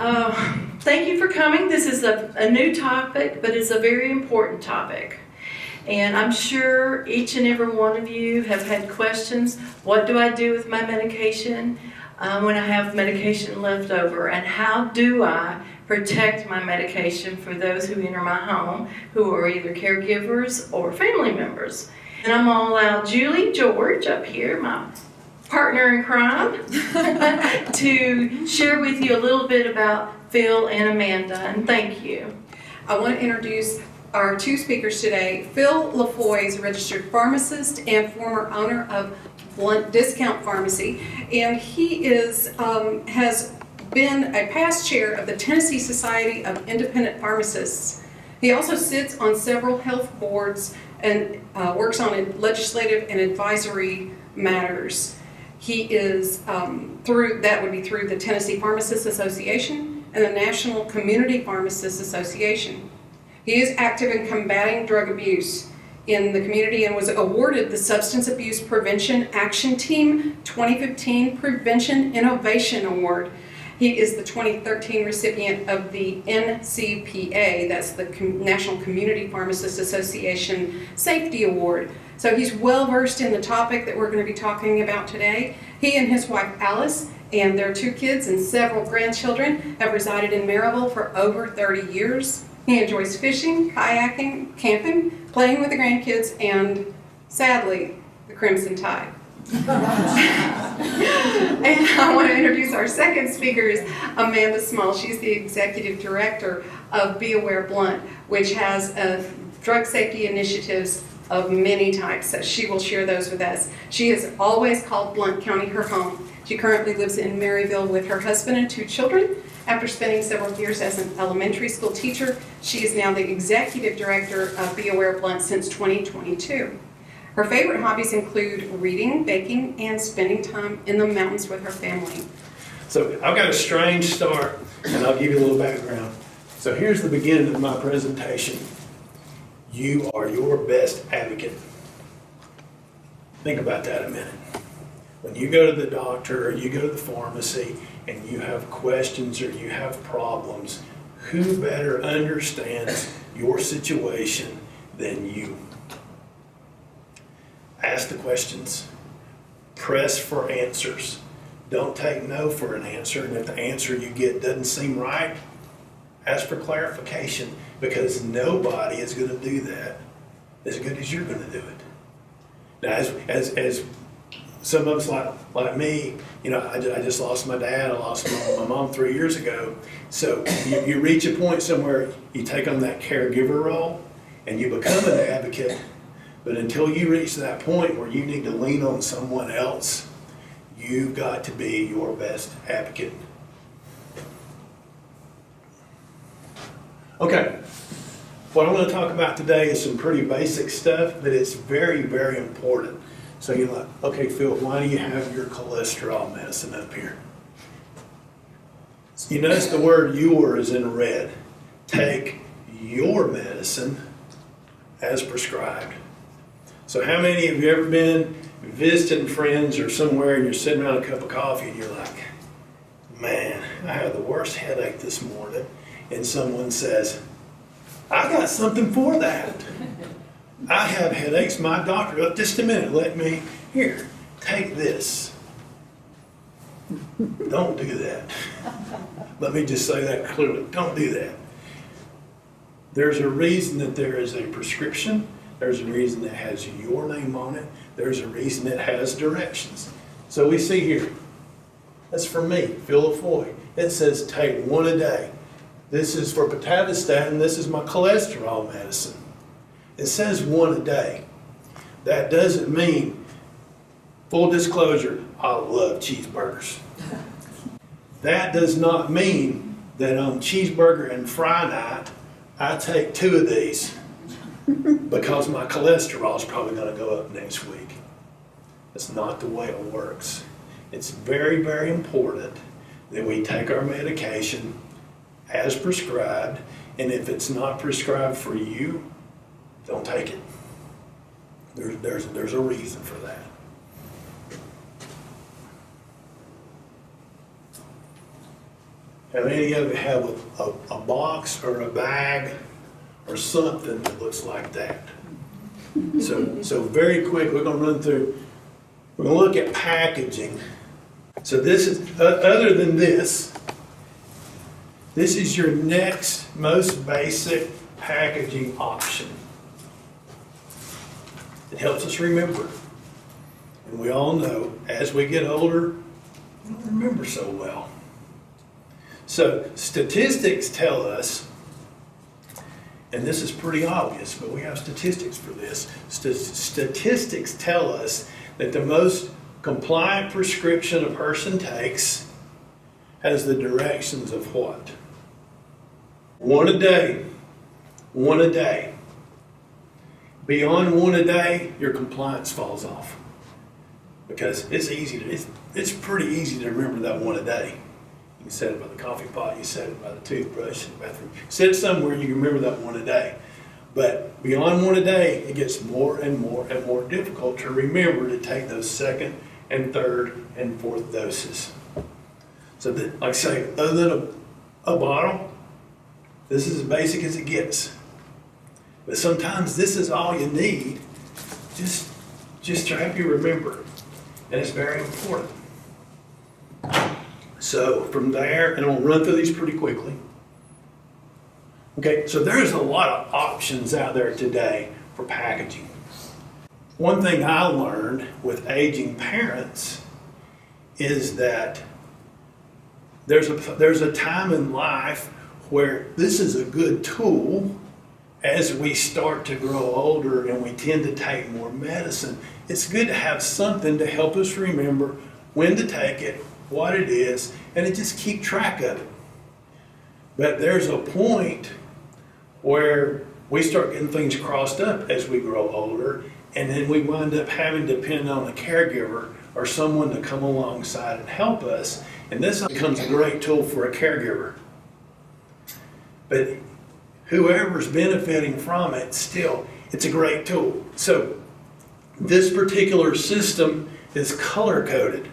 Thank you for coming. This is a new topic, but it's a very important topic. And I'm sure each and every one of you have had questions. What do I do with my medication when I have medication left over? And how do I protect my medication for those who enter my home who are either caregivers or family members? And I'm going to allow Julie George up here, my partner in crime, to share with you a little bit about Phil and Amanda. And thank you. I want to introduce our two speakers today. Phil LaFoy is a registered pharmacist and former owner of Blount Discount Pharmacy, and he has been a past chair of the Tennessee Society of Independent Pharmacists. He also sits on several health boards and works on legislative and advisory matters. He is through the Tennessee Pharmacists Association and the National Community Pharmacists Association. He is active in combating drug abuse in the community and was awarded the Substance Abuse Prevention Action Team 2015 Prevention Innovation Award. He is the 2013 recipient of the NCPA, that's the National Community Pharmacists Association Safety Award. So he's well versed in the topic that we're going to be talking about today. He and his wife Alice and their two kids and several grandchildren have resided in Maryville for over 30 years. He enjoys fishing, kayaking, camping, playing with the grandkids, and sadly, the Crimson Tide. And I want to introduce our second speaker is Amanda Small. She's the executive director of Aware Blount, which has drug safety initiatives of many types. So she will share those with us. She has always called Blount County her home. She currently lives in Maryville with her husband and two children. After spending several years as an elementary school teacher, she is now the executive director of Aware Blount since 2022. Her favorite hobbies include reading, baking, and spending time in the mountains with her family. So I've got a strange start, and I'll give you a little background. So here's the beginning of my presentation. You are your best advocate. Think about that a minute. When you go to the doctor or you go to the pharmacy and you have questions or you have problems, who better understands your situation than you? Ask the questions. Press for answers. Don't take no for an answer, and if the answer you get doesn't seem right, ask for clarification, because nobody is going to do that as good as you're going to do it. Now, as some of us like me, I just lost my dad. I lost my mom 3 years ago. So you reach a point somewhere, you take on that caregiver role, and you become an advocate. But until you reach that point where you need to lean on someone else, you've got to be your best advocate. Okay, what I'm going to talk about today is some pretty basic stuff, but it's very, very important. So you're like, okay, Phil, why do you have your cholesterol medicine up here? You notice the word "your" is in red. Take your medicine as prescribed. So how many of you ever been visiting friends or somewhere and you're sitting around a cup of coffee and you're like, man, I had the worst headache this morning, and someone says, I got something for that. I have headaches. My doctor, just a minute, here, take this. Don't do that. Let me just say that clearly. Don't do that. There's a reason that there is a prescription. There's a reason that has your name on it. There's a reason it has directions. So we see here, that's for me, Phil LaFoy. It says take one a day. This is for pitavastatin. This is my cholesterol medicine. It says one a day. That doesn't mean, full disclosure, I love cheeseburgers. That does not mean that on cheeseburger and fry night, I take 2 of these because my cholesterol is probably going to go up next week. That's not the way it works. It's very, very important that we take our medication as prescribed, and if it's not prescribed for you, don't take it. There's a reason for that. How many of you have a box or a bag or something that looks like that? So very quick, we're gonna run through, we're gonna look at packaging. So this is, other than this is your next most basic packaging option. It helps us remember. And we all know, as we get older, we don't remember so well. So statistics tell us, and this is pretty obvious, but we have statistics for this. Statistics tell us that the most compliant prescription a person takes has the directions of what? One a day. One a day. Beyond one a day, your compliance falls off. Because it's pretty easy to remember that one a day. You can set it by the coffee pot, you set it by the toothbrush in the bathroom. Set it somewhere you can remember that one a day. But beyond one a day, it gets more and more and more difficult to remember to take those second and third and fourth doses. So that, like I say, other than a bottle, this is as basic as it gets. But sometimes this is all you need just to help you remember. And it's very important. So from there, and I'll run through these pretty quickly. Okay, so there's a lot of options out there today for packaging. One thing I learned with aging parents is that there's a time in life where this is a good tool as we start to grow older and we tend to take more medicine. It's good to have something to help us remember when to take it, what it is, and to just keep track of it. But there's a point where we start getting things crossed up as we grow older, and then we wind up having to depend on a caregiver or someone to come alongside and help us, and this becomes a great tool for a caregiver. But whoever's benefiting from it, still, it's a great tool. So this particular system is color-coded.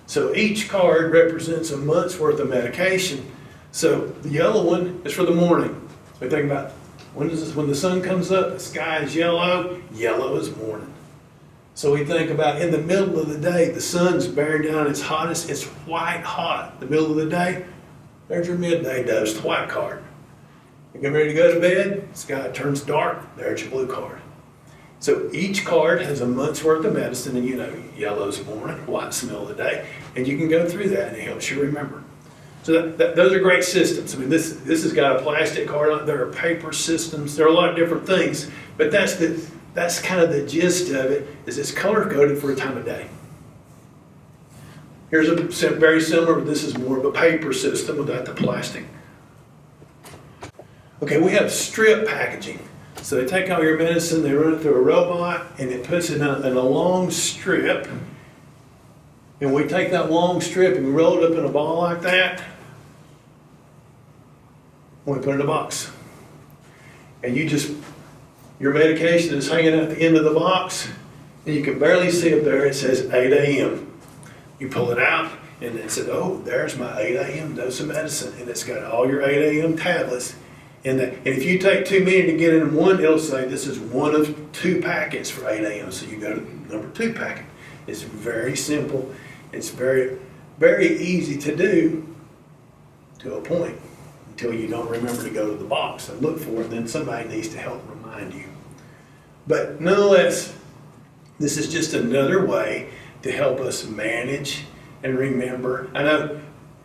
So each card represents a month's worth of medication. So the yellow one is for the morning. So we think about when the sun comes up, the sky is yellow, yellow is morning. So we think about in the middle of the day, the sun's bearing down its hottest, it's white hot. The middle of the day, there's your midday dose, the white card. You get ready to go to bed, sky turns dark, there's your blue card. So each card has a month's worth of medicine, and you know, yellow's morning, white's the middle of the day, and you can go through that and it helps you remember. So those are great systems. I mean, this has got a plastic card, there are paper systems, there are a lot of different things, but that's kind of the gist of it, is it's color-coded for a time of day. Here's a very similar, but this is more of a paper system without the plastic. Okay, we have strip packaging. So they take all your medicine, they run it through a robot, and it puts it in a long strip. And we take that long strip and we roll it up in a ball like that. And we put it in a box. And your medication is hanging out the end of the box, and you can barely see it there. It says 8 a.m. You pull it out, and it says, oh, there's my 8 a.m. dose of medicine. And it's got all your 8 a.m. tablets. And if you take too many to get in one, it'll say this is one of 2 packets for 8 a.m. So you go to number 2 packet. It's very simple. It's very, very easy to do to a point until you don't remember to go to the box and look for it. Then somebody needs to help remind you. But nonetheless, this is just another way to help us manage and remember. I know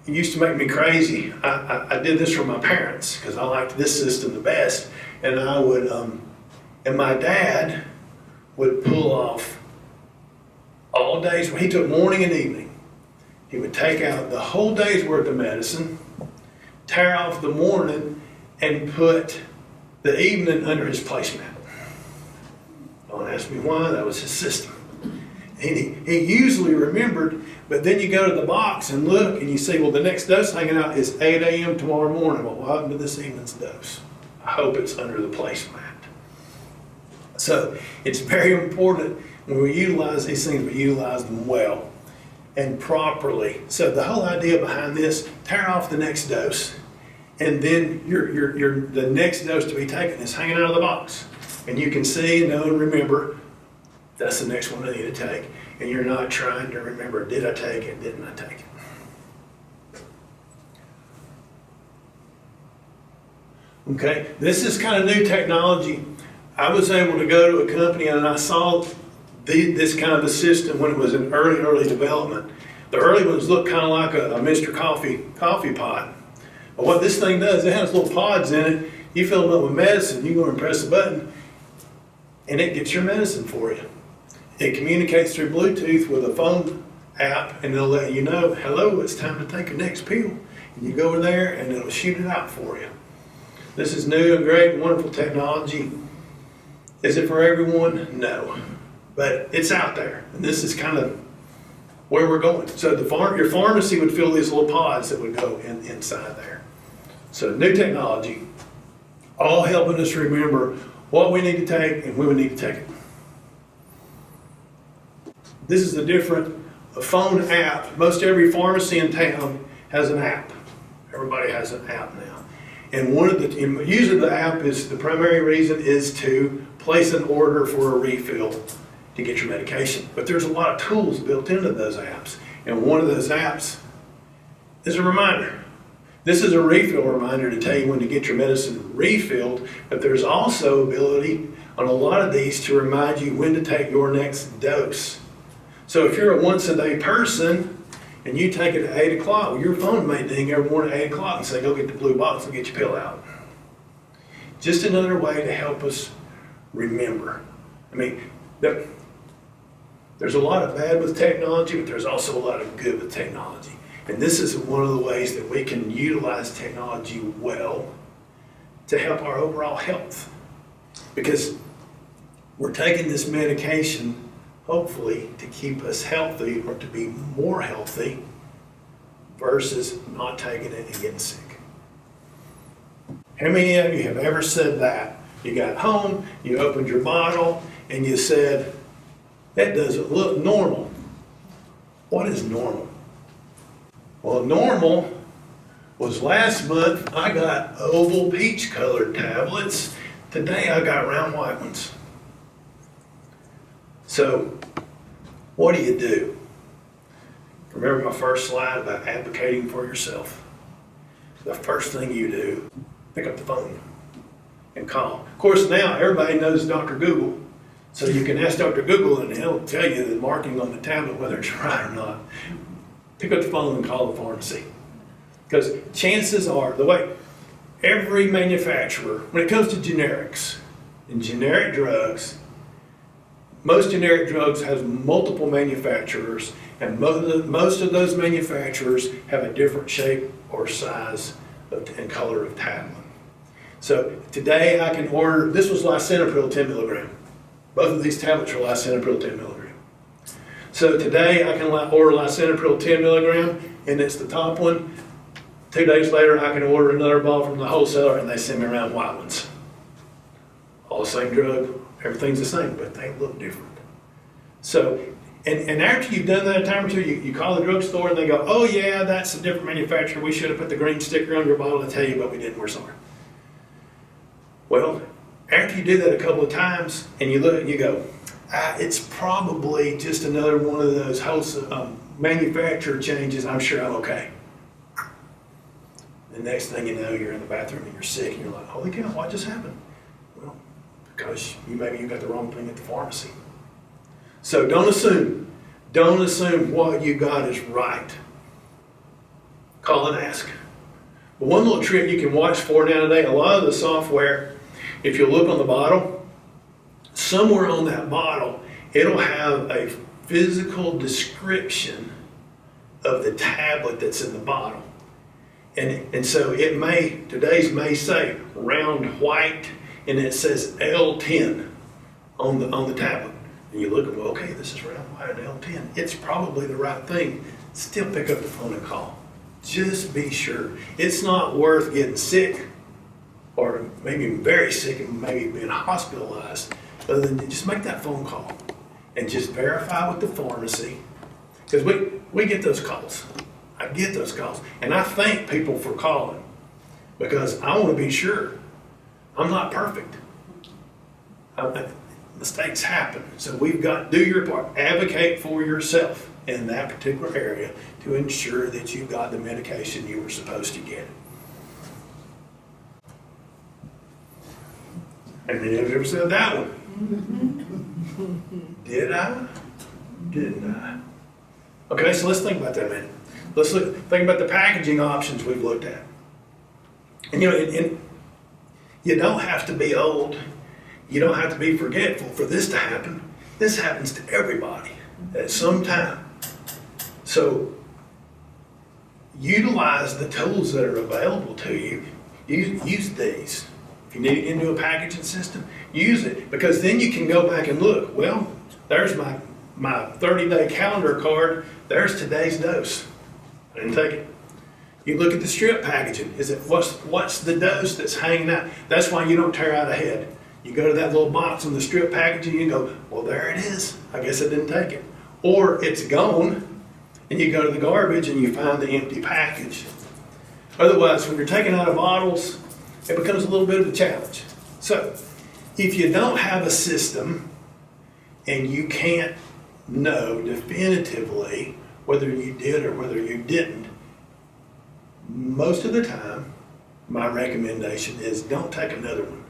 it used to make me crazy. I did this for my parents because I liked this system the best. And I would, and my dad would pull off all days. He took morning and evening. He would take out the whole day's worth of medicine, tear off the morning, and put the evening under his placemat. Don't ask me why, that was his system. And he usually remembered, but then you go to the box and look and you see, well, the next dose hanging out is 8 a.m. tomorrow morning. Well, what happened to this evening's dose? I hope it's under the placemat. So it's very important when we utilize these things, we utilize them well. and properly. So the whole idea behind this, tear off the next dose, and then the next dose to be taken is hanging out of the box. And you can see and know and remember, that's the next one I need to take. And you're not trying to remember, did I take it, didn't I take it? Okay, this is kind of new technology. I was able to go to a company and I saw this kind of a system when it was in early development. The early ones look kind of like a Mr. Coffee pot. But what this thing does, it has little pods in it. You fill them up with medicine, you go and press a button, and it gets your medicine for you. It communicates through Bluetooth with a phone app, and it'll let you know, hello, it's time to take your next pill. And you go over there, and it'll shoot it out for you. This is new and great and wonderful technology. Is it for everyone? No. But it's out there, and this is kind of where we're going. So your pharmacy would fill these little pods that would go inside there. So new technology, all helping us remember what we need to take and when we need to take it. This is a different phone app. Most every pharmacy in town has an app. Everybody has an app now. And usually the app is, the primary reason is to place an order for a refill to get your medication. But there's a lot of tools built into those apps. And one of those apps is a reminder. This is a refill reminder to tell you when to get your medicine refilled, but there's also ability on a lot of these to remind you when to take your next dose. So if you're a once a day person and you take it at 8 o'clock, well, your phone may ding every morning at 8 o'clock and say, go get the blue box and get your pill out. Just another way to help us remember. I mean, there's a lot of bad with technology, but there's also a lot of good with technology. And this is one of the ways that we can utilize technology well to help our overall health. Because we're taking this medication, hopefully, to keep us healthy or to be more healthy versus not taking it and getting sick. How many of you have ever said that? You got home, you opened your bottle, and you said, that doesn't look normal. What is normal? Well, normal was last month I got oval peach colored tablets. Today I got round white ones. So what do? Remember my first slide about advocating for yourself. The first thing you do, pick up the phone and call. Of course, now everybody knows Dr. Google. So you can ask Dr. Google and he'll tell you the marking on the tablet, whether it's right or not. Pick up the phone and call the pharmacy. Because chances are, the way every manufacturer, when it comes to generics and generic drugs, most generic drugs have multiple manufacturers, and most of those manufacturers have a different shape or size and color of tablet. So today I can order, this was lisinopril 10 milligram. Both of these tablets are lisinopril 10 milligram. So today I can order lisinopril 10 milligram, and it's the top one. 2 days later I can order another bottle from the wholesaler, and they send me around white ones. All the same drug, everything's the same, but they look different. So, and after you've done that a time or two, you call the drugstore and they go, oh yeah, that's a different manufacturer. We should have put the green sticker on your bottle to tell you, but we didn't, we're sorry. Well, after you do that a couple of times and you look and you go, it's probably just another one of those manufacturer changes, I'm sure I'm okay. The next thing you know, you're in the bathroom and you're sick and you're like, holy cow, what just happened? Well, because maybe you got the wrong thing at the pharmacy. So don't assume what you got is right. Call and ask. But one little trick you can watch for now today, a lot of the software, if you look on the bottle, somewhere on that bottle, it'll have a physical description of the tablet that's in the bottle. And so today's may say round white, and it says L10 on the tablet. And you look and go, okay, this is round white and L10. It's probably the right thing. Still pick up the phone and call. Just be sure. It's not worth getting sick or maybe very sick and maybe being hospitalized, other than just make that phone call and just verify with the pharmacy Because we get those calls. I get those calls. And I thank people for calling because I want to be sure. I'm not perfect. Mistakes happen. So we've got to do your part. Advocate for yourself in that particular area to ensure that you got the medication you were supposed to get. And then have you ever said that one? Did I? Didn't I? Okay, so let's think about that a minute. Think about the packaging options we've looked at. And you know, you don't have to be old. You don't have to be forgetful for this to happen. This happens to everybody at some time. So utilize the tools that are available to you. Use these. If you need to get into a packaging system, use it, because then you can go back and look. Well, there's my 30-day calendar card. There's today's dose. I didn't take it. You look at the strip packaging. Is it what's the dose that's hanging out? That's why you don't tear out a head. You go to that little box on the strip packaging, you go, well, there it is. I guess I didn't take it. Or it's gone, and you go to the garbage and you find the empty package. Otherwise, when you're taking out of bottles, it becomes a little bit of a challenge. So, if you don't have a system and you can't know definitively whether you did or whether you didn't, most of the time, my recommendation is don't take another one.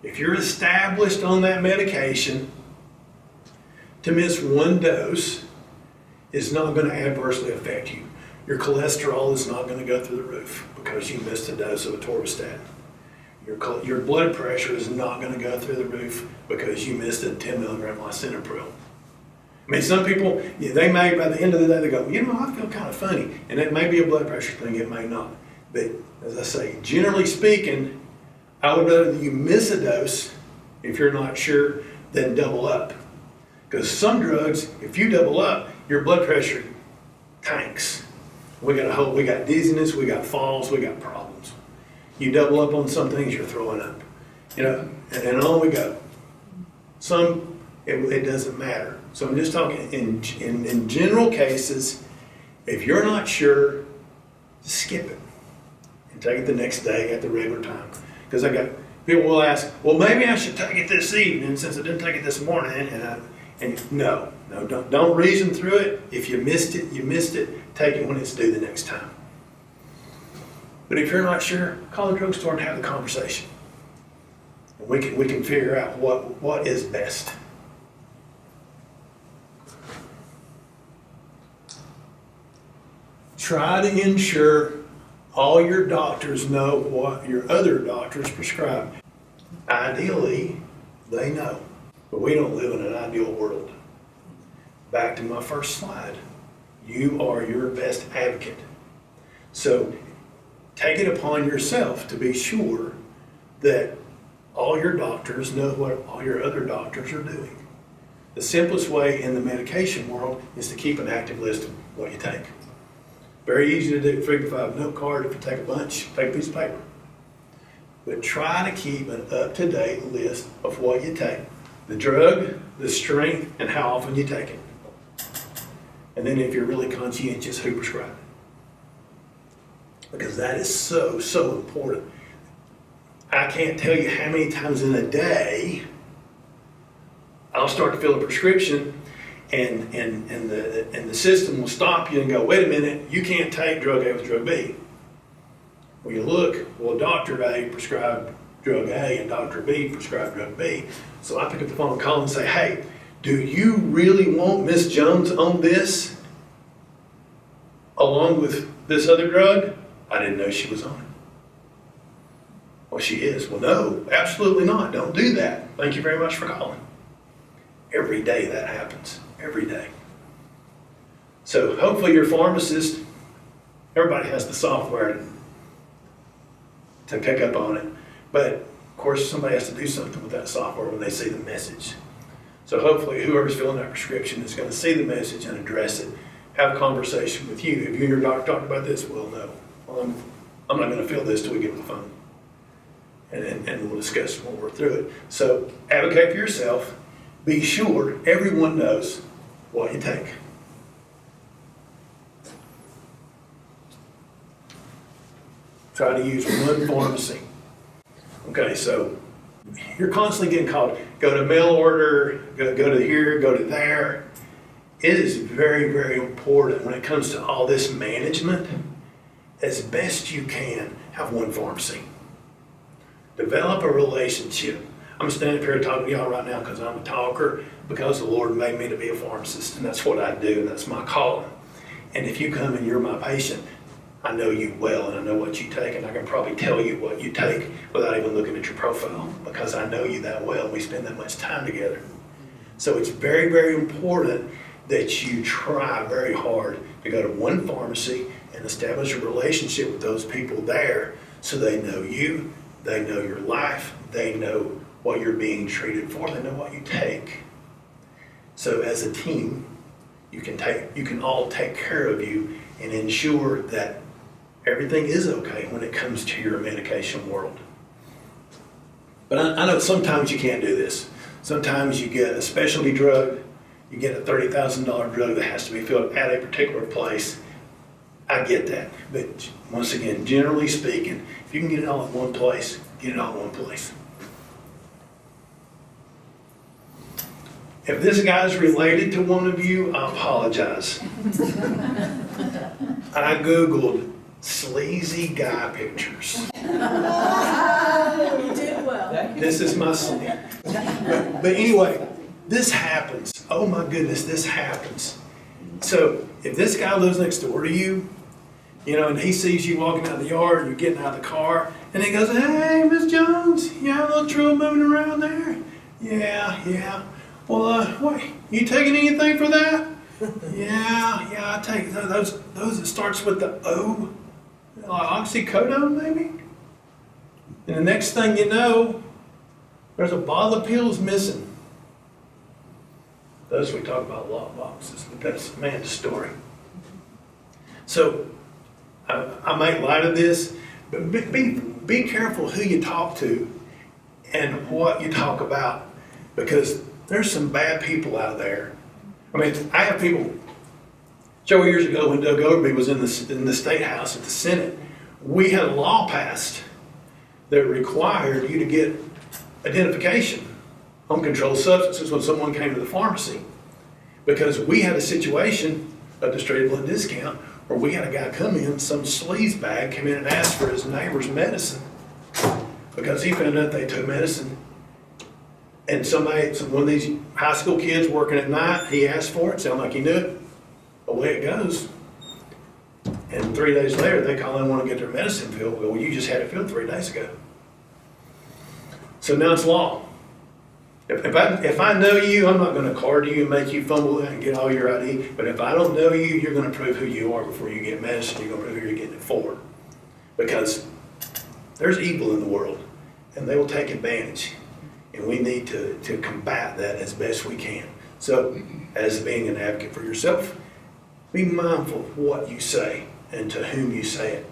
If you're established on that medication, to miss one dose is not going to adversely affect you. Your cholesterol is not going to go through the roof because you missed a dose of atorvastatin. Your blood pressure is not going to go through the roof because you missed a 10 milligram lisinopril. I mean, some people, they may, by the end of the day, they go, you know, I feel kind of funny. And it may be a blood pressure thing, it may not. But as I say, generally speaking, I would rather you miss a dose, if you're not sure, than double up. Because some drugs, if you double up, your blood pressure tanks. We got dizziness, we got falls, we got problems. You double up on some things, you're throwing up. You know, and on we go. Some, it doesn't matter. So I'm just talking in general cases, if you're not sure, skip it and take it the next day at the regular time. Because I got people will ask, well, maybe I should take it this evening since I didn't take it this morning. And no, don't reason through it. If you missed it, you missed it. Take it when it's due the next time. But if you're not sure, call the drugstore and have the conversation. And we can figure out what is best. Try to ensure all your doctors know what your other doctors prescribe. Ideally, they know, but we don't live in an ideal world. Back to my first slide. You are your best advocate. So take it upon yourself to be sure that all your doctors know what all your other doctors are doing. The simplest way in the medication world is to keep an active list of what you take. Very easy to do. 3-5 note card. If you take a bunch, take a piece of paper. But try to keep an up-to-date list of what you take. The drug, the strength, and how often you take it. And then if you're really conscientious, who prescribed it. Because that is so, so important. I can't tell you how many times in a day I'll start to fill a prescription and the system will stop you and go, wait a minute, you can't take drug A with drug B. Well, you look, well, Dr. A prescribed drug A and Dr. B prescribed drug B. So I pick up the phone and call and say, hey, do you really want Miss Jones on this along with this other drug? I didn't know she was on it. Well, she is. Well, no, absolutely not. Don't do that. Thank you very much for calling. Every day that happens. Every day. So hopefully your pharmacist, everybody has the software to pick up on it. But of course, somebody has to do something with that software when they see the message. So hopefully whoever's filling that prescription is going to see the message and address it. Have a conversation with you. If you and your doctor talk about this, well, no. Well, I'm not going to fill this till we get on the phone. And we'll discuss and we'll work through it. So advocate for yourself. Be sure everyone knows what you take. Try to use one pharmacy. Okay, so you're constantly getting called, go to mail order, go to here, go to there. It is very, very important when it comes to all this management, as best you can, have one pharmacy. Develop a relationship. I'm standing up here talking to y'all right now because I'm a talker, because the Lord made me to be a pharmacist, and that's what I do, and that's my calling. And if you come and you're my patient, I know you well, and I know what you take, and I can probably tell you what you take without even looking at your profile, because I know you that well, and we spend that much time together. So it's very, very important that you try very hard to go to one pharmacy and establish a relationship with those people there, so they know you, they know your life, they know what you're being treated for, they know what you take. So as a team, you can all take care of you and ensure that everything is okay when it comes to your medication world. But I know sometimes you can't do this. Sometimes you get a specialty drug, you get a $30,000 drug that has to be filled at a particular place. I get that. But once again, generally speaking, if you can get it all in one place, get it all in one place. If this guy's related to one of you, I apologize. I Googled sleazy guy pictures. You did well. This is my son. But anyway, this happens. Oh my goodness, this happens. So if this guy lives next door to you, and he sees you walking out of the yard, you're getting out of the car, and he goes, "Hey, Miss Jones, you have a little trouble moving around there?" Yeah. Well, what, you taking anything for that? Yeah, I take those that starts with the O, like oxycodone maybe. And the next thing you know, there's a bottle of pills missing. Those we talk about lockboxes, but that's man's story. So I make light of this, but be careful who you talk to and what you talk about, because there's some bad people out there. I mean, I have people. Several years ago, when Doug Overby was in the State House at the Senate, we had a law passed that required you to get identification on controlled substances when someone came to the pharmacy, because we had a situation at the Straight Blood Discount where we had a guy come in, some sleaze bag come in and ask for his neighbor's medicine because he found out they took medicine. And one of these high school kids working at night, he asked for it, sounded like he knew it. Away it goes. And 3 days later, they call in and want to get their medicine filled. Well, you just had it filled 3 days ago. So now it's law. If I know you, I'm not going to card you and make you fumble and get all your ID. But if I don't know you, you're going to prove who you are before you get medicine. You're going to prove who you're getting it for. Because there's evil in the world, and they will take advantage. And we need to combat that as best we can. So, as being an advocate for yourself, be mindful of what you say and to whom you say it.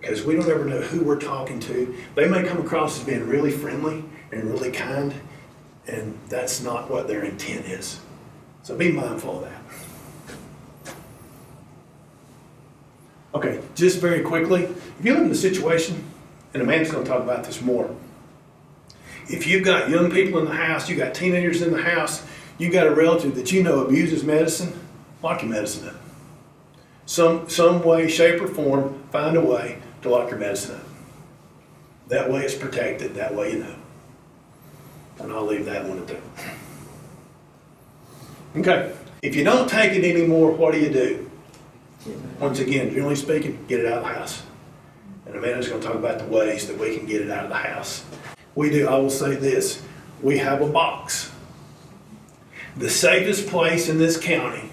Because we don't ever know who we're talking to. They may come across as being really friendly and really kind, and that's not what their intent is. So be mindful of that. Okay, just very quickly, if you live in a situation, and Amanda's going to talk about this more, if you've got young people in the house, you've got teenagers in the house, you've got a relative that you know abuses medicine, lock your medicine up. Some way, shape, or form, find a way to lock your medicine up. That way it's protected, that way you know. And I'll leave that one at that. Okay, if you don't take it anymore, what do? Once again, generally speaking, get it out of the house. And Amanda's going to talk about the ways that we can get it out of the house. I will say this, we have a box. The safest place in this county,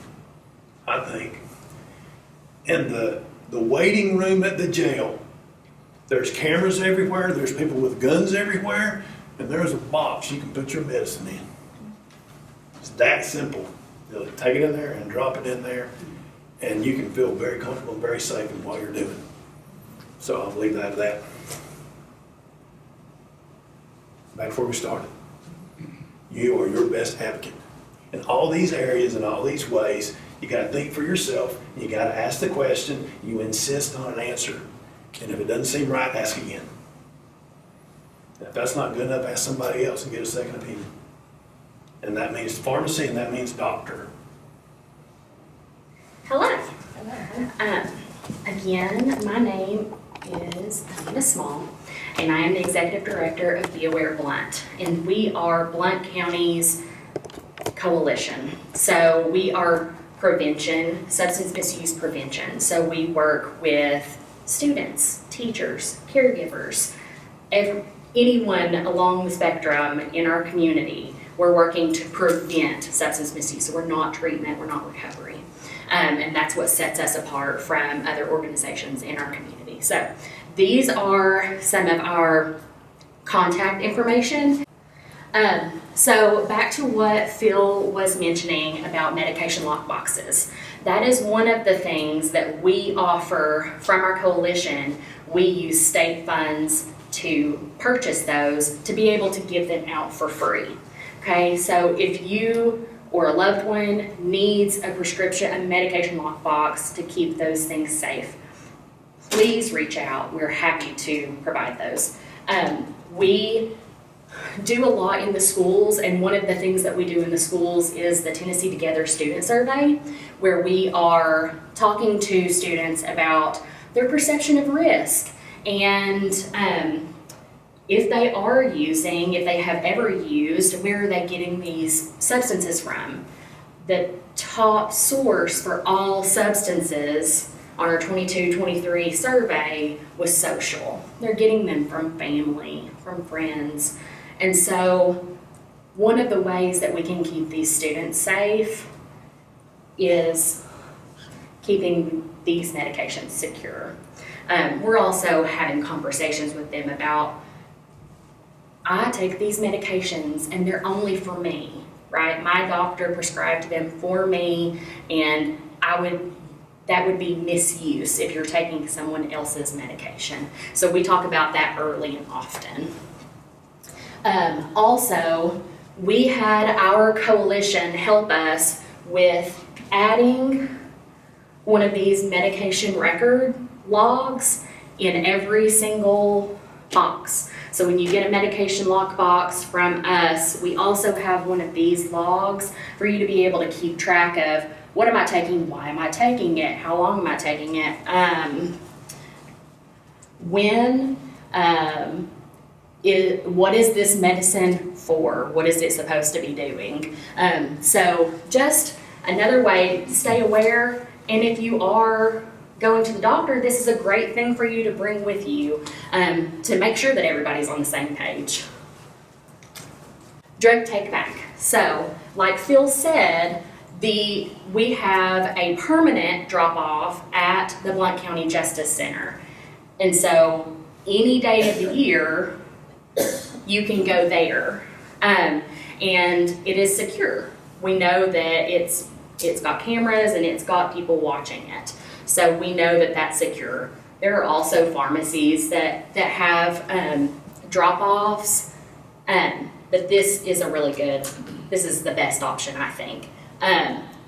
I think, in the waiting room at the jail, there's cameras everywhere, there's people with guns everywhere, and there's a box you can put your medicine in. It's that simple. You'll take it in there and drop it in there, and you can feel very comfortable and very safe in what you're doing. So I'll leave that at that. Back before we started, you are your best advocate. In all these areas and all these ways, you got to think for yourself. You got to ask the question. You insist on an answer. And if it doesn't seem right, ask again. If that's not good enough, ask somebody else and get a second opinion. And that means pharmacy and that means doctor. Hello. Again, my name is Amanda Small, and I am the Executive Director of the Aware Blount. And we are Blount County's coalition. So we are prevention, substance misuse prevention. So we work with students, teachers, caregivers, anyone along the spectrum in our community. We're working to prevent substance misuse. So we're not treatment, we're not recovery. And that's what sets us apart from other organizations in our community. So these are some of our contact information. So back to what Phil was mentioning about medication lockboxes. That is one of the things that we offer from our coalition. We use state funds to purchase those to be able to give them out for free. Okay, so if you or a loved one needs a prescription, a medication lockbox to keep those things safe, please reach out. We're happy to provide those. We do a lot in the schools, and one of the things that we do in the schools is the Tennessee Together Student Survey, where we are talking to students about their perception of risk and if they are using, if they have ever used, where are they getting these substances from? The top source for all substances on our 22-23 survey was social. They're getting them from family, from friends. And so one of the ways that we can keep these students safe is keeping these medications secure. We're also having conversations with them about, I take these medications and they're only for me, right? My doctor prescribed them for me, and that would be misuse if you're taking someone else's medication. So we talk about that early and often. Also, we had our coalition help us with adding one of these medication record logs in every single box. So when you get a medication lockbox from us, we also have one of these logs for you to be able to keep track of, what am I taking, why am I taking it, how long am I taking it, what is this medicine for, what is it supposed to be doing. So just another way, stay aware, and if you are going to the doctor, this is a great thing for you to bring with you to make sure that everybody's on the same page. Drug take back. So, like Phil said, we have a permanent drop-off at the Blount County Justice Center. And so, any day of the year, you can go there. And it is secure. We know that it's got cameras and it's got people watching it. So we know that that's secure. There are also pharmacies that have drop-offs, but this is this is the best option, I think.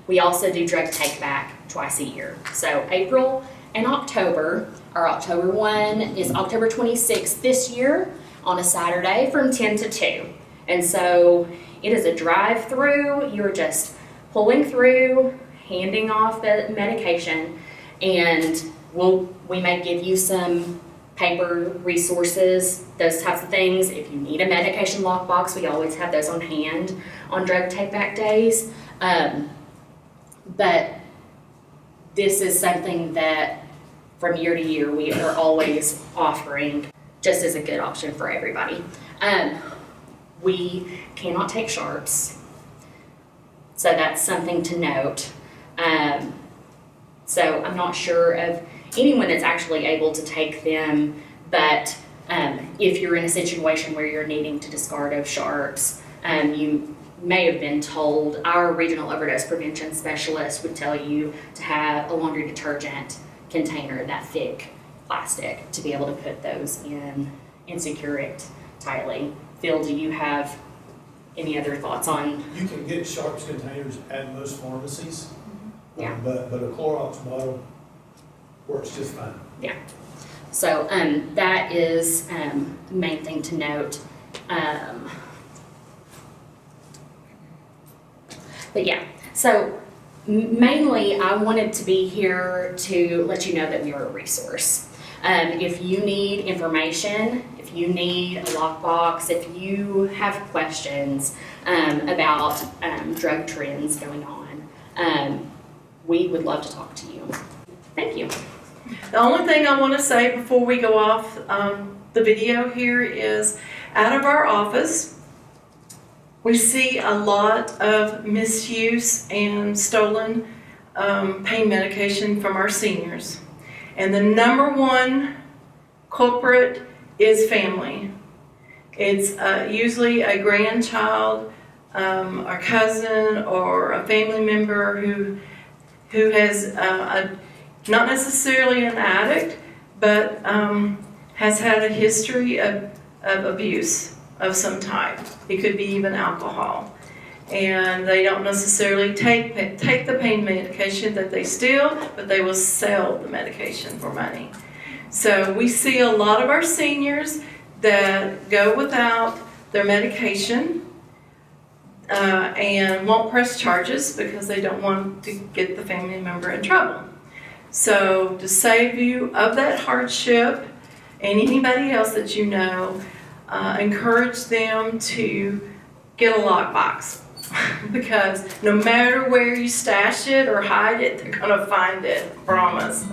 We also do drug take-back twice a year. So April and October. Our October one is October 26th this year on a Saturday from 10 to 2. And so it is a drive-through. You're just pulling through, handing off the medication, and we may give you some paper resources, those types of things. If you need a medication lockbox, we always have those on hand on drug take-back days. But this is something that from year to year we are always offering just as a good option for everybody. We cannot take sharps, so that's something to note. So I'm not sure of anyone that's actually able to take them, but if you're in a situation where you're needing to discard of sharps, you may have been told, our regional overdose prevention specialist would tell you to have a laundry detergent container, that thick plastic, to be able to put those in and secure it tightly. Phil, do you have any other thoughts on? You can get sharps containers at most pharmacies. Yeah. But a Clorox bottle works just fine. Yeah. So that is the main thing to note. But yeah, so mainly I wanted to be here to let you know that we are a resource. If you need information, if you need a lockbox, if you have questions about drug trends going on, we would love to talk to you. Thank you. The only thing I want to say before we go off the video here is, out of our office, we see a lot of misuse and stolen pain medication from our seniors. And the number one culprit is family. It's usually a grandchild, a cousin, or a family member who has not necessarily an addict, but has had a history of abuse of some type. It could be even alcohol. And they don't necessarily take the pain medication that they steal, but they will sell the medication for money. So we see a lot of our seniors that go without their medication and won't press charges because they don't want to get the family member in trouble. So to save you of that hardship, and anybody else that you know, encourage them to get a lockbox. Because no matter where you stash it or hide it, they're gonna find it, promise.